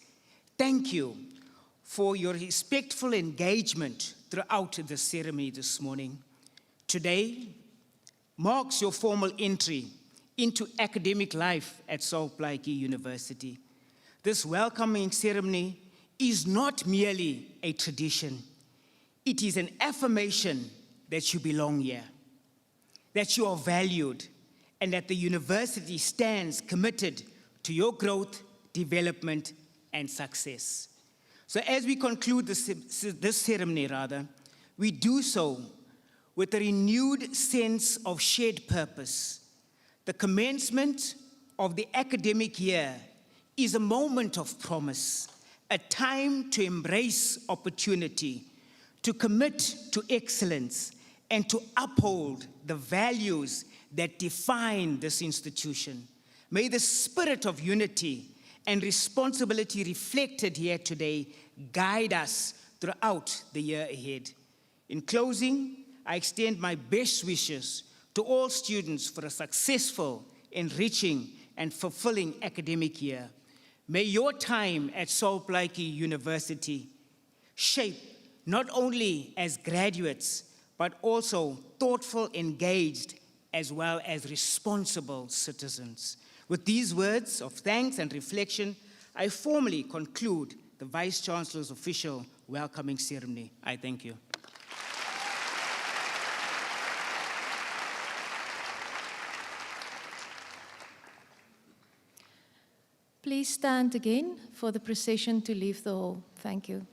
thank you for your respectful engagement throughout the ceremony this morning. Today marks your formal entry into academic life at Saul Plaatje University. This welcoming ceremony is not merely a tradition. It is an affirmation that you belong here, that you are valued, and that the university stands committed to your growth, development, and success. So as we conclude this ceremony, we do so with a renewed sense of shared purpose. The commencement of the academic year is a moment of promise, a time to embrace opportunity, to commit to excellence, and to uphold the values that define this institution. May the spirit of unity and responsibility reflected here today guide us throughout the year ahead. In closing, I extend my best wishes to all students for a successful, enriching, and fulfilling academic year. May your time at Saul Plaatje University shape not only as graduates, but also thoughtful, engaged, as well as responsible citizens. With these words of thanks and reflection, I formally conclude the Vice-Chancellor's official welcoming ceremony. I thank you. Please stand again for the procession to leave the hall. Thank you.